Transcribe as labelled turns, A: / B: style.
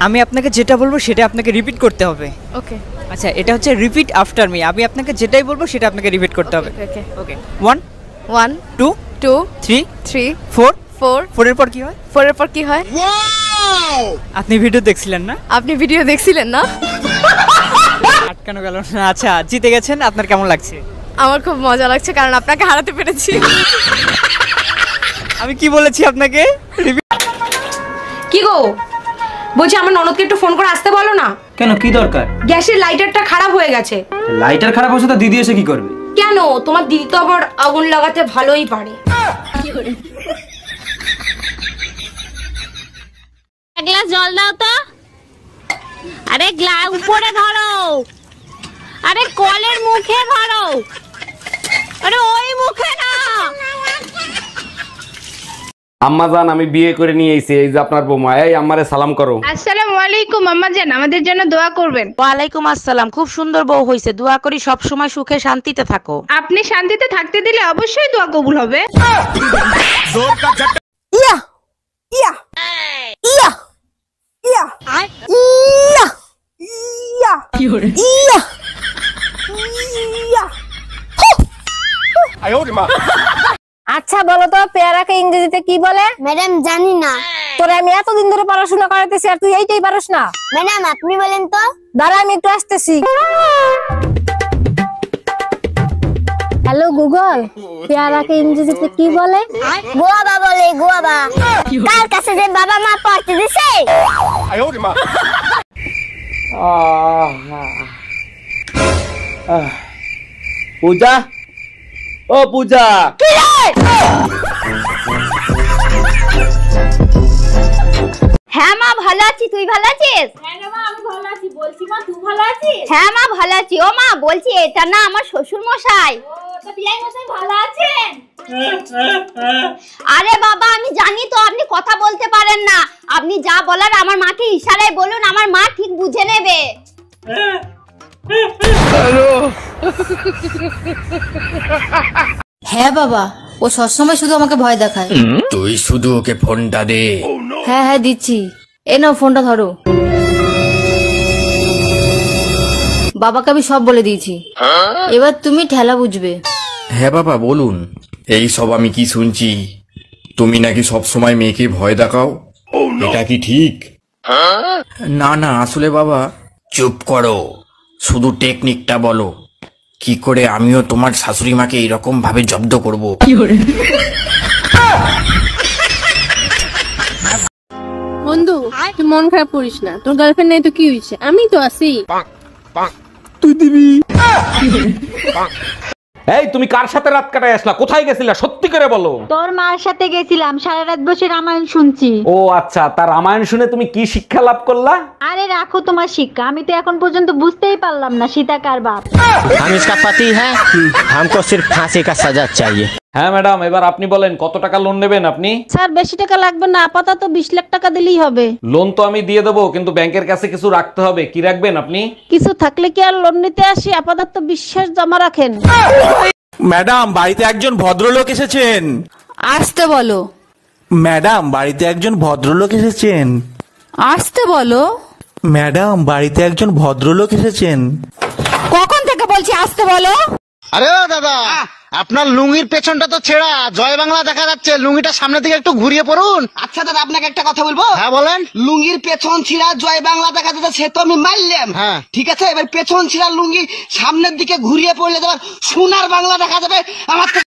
A: আমি আপনাকে যেটা বলবো সেটা আপনাকে রিপিট করতে হবে।
B: ওকে
A: আচ্ছা, এটা হচ্ছে রিপিট আফটার মি। আমি আপনাকে যেটাই বলবো সেটা আপনাকে রিপিট করতে হবে।
B: ওকে
A: ওকে 1
B: 1
A: 2
B: 2
A: 3
B: 3
A: 4
B: 4
A: 4 এর পর কি হয়?
B: 4 এর পর কি হয়?
A: আপনি ভিডিও দেখছিলেন না?
B: আপনি ভিডিও দেখছিলেন না?
A: আটকানো গেল না। আচ্ছা, জিতে গেছেন, আপনার কেমন লাগছে?
B: আমার খুব মজা লাগছে কারণ আপনাকে হারাতে পেরেছি।
A: আমি কি বলেছি আপনাকে?
C: কি গো, বলছি আমার ননদকে একটু ফোন করে আসতে বলো না।
D: কেন, কি দরকার?
C: গ্যাসের লাইটারটা খারাপ হয়ে গেছে।
D: লাইটার খারাপ হয়েছে তো দিদি এসে কি করবে?
C: কেন, তোমার দিদি তো আবার আগুন লাগাতে ভালোই পারে।
E: এক গ্লাস জল দাও তো। আরে গ্লাস উপরে ধরো, আরে কলের মুখে ধরো, আরে ওই মুখে না।
F: আম্মা জান, আমি বিয়ে করে নিয়ে এসেছি, এই যে আপনার বৌমা। এই আম্মারে সালাম করো।
G: আসসালামু আলাইকুম আম্মা জান, আমাদের জন্য দোয়া করবেন।
H: ওয়ালাইকুম আসসালাম। খুব সুন্দর বউ হইছে, দোয়া করি সব সময় সুখে শান্তিতে থাকো।
G: আপনি শান্তিতে থাকতে দিলে অবশ্যই দোয়া কবুল হবে।
B: ইয়া ইয়া ইয়া ইয়া ইয়া ইয়া ইয়া ইয়া।
I: আচ্ছা বলো তো, পেয়ারাকে ইংরেজিতে কি বলে?
J: ম্যাডাম জানি না।
I: তোরে আমি এতদিন ধরে পড়াশোনা করাতেছি আর তুই এইটাই পারস না?
J: ম্যাডাম আপনি বলেন তো।
I: দাঁড়া, আমি একটু আসতেছি। হ্যালো গুগল, পেয়ারাকে ইংরেজিতে কি বলে?
J: গোয়াবা বলে, গোয়াবা। তার কাছে যে বাবা মা পড়তে দিছে।
F: পূজা, ও পূজা।
J: হ্যাঁ মা ভালো আছি, তুই ভালো আছিস?
E: হ্যাঁ মা আমি ভালো আছি। বলছি মা তুই ভালো আছিস?
J: হ্যাঁ মা ভালো আছি। ও মা বলছি, এটা না আমার শ্বশুর মশাই।
E: ও তো বিয়াই মশাই ভালো আছেন?
J: আরে বাবা আমি জানি তো আপনি কথা বলতে পারেন না। আপনি যা বলার আমার মাকে ইশারায় বলুন, আমার মা ঠিক বুঝে নেবে।
K: হ্যাঁ বাবা, ও সবসময় শুধু আমাকে ভয় দেখায়।
L: তুই শুধু ওকে ফোনটা দে।
K: হ্যাঁ হ্যাঁ দিচ্ছি, এ নাও ফোনটা ধরো। বাবাকে আমি সব বলে দিয়েছি, এবার তুমি ঠেলা বুঝবে।
L: হ্যাঁ বাবা বলুন। এই সব আমি কি শুনছি, তুমি নাকি সব সময় মেয়েকে ভয় দেখাও, এটা কি ঠিক? না না, আসলে বাবা। চুপ করো, শুধু টেকনিকটা বলো, কি করে আমিও তোমার শাশুড়ি মাকে এরকম ভাবে জব্দ করব।
G: বন্ধু তুই মন খারাপ করিস না, তোর গার্লফ্রেন্ড নাই তো কি হয়েছে, আমি তো আছি।
F: তুই দিবি। এই তুমি কার সাথে রাত কাটায় আসলা? কোথায় গেছিলা? সত্যি করে বলো।
E: তোর মার সাথে গেছিলাম, সারা রাত বসে রামায়ণ শুনছি।
F: ও আচ্ছা, তার রামায়ণ শুনে তুমি কি শিক্ষা লাভ করলা?
E: আরে রাখো তোমার শিক্ষা, আমি তো এখন পর্যন্ত বুঝতেই পারলাম না সীতা কার বাপ।
M: हम इसका पति है, हमको सिर्फ फांसी का सजा चाहिए।
F: হ্যাঁ ম্যাডাম, এবার আপনি বলেন কত টাকা লোন নেবেন আপনি?
G: স্যার বেশি টাকা লাগবে না, আপাতত 20 লাখ টাকা দিলেই হবে।
F: লোন তো আমি দিয়ে দেবো, কিন্তু ব্যাংকের কাছে কিছু রাখতে হবে। কি রাখবেন আপনি?
G: কিছু থাকলে কি আর লোন নিতে আসি, আপাতত বিশ্বাস জমা রাখেন।
N: ম্যাডাম বাড়িতে একজন ভদ্রলোক এসেছেন।
K: আসতে বলো।
N: ম্যাডাম বাড়িতে একজন ভদ্রলোক এসেছেন।
K: আসতে বলো।
N: ম্যাডাম বাড়িতে একজন ভদ্রলোক এসেছেন।
K: কখন থেকে বলছি আসতে বলো?
O: আরে দাদা, আপনার লুঙ্গির পেছনটা তো ছেঁড়া, জয় বাংলা দেখা যাচ্ছে, লুঙ্গিটা সামনের দিকে একটু ঘুরিয়ে পড়ুন।
P: আচ্ছা দাদা আপনাকে একটা কথা বলবো?
O: হ্যাঁ বলেন।
P: লুঙ্গির পেছন ছিঁড়া জয় বাংলা দেখা যাচ্ছে, সে তো আমি মারলাম।
O: হ্যাঁ
P: ঠিক আছে, এবার পেছন ছিঁড়া লুঙ্গি সামনের দিকে ঘুরিয়ে পড়লে তোমার সোনার বাংলা দেখা যাবে। আমার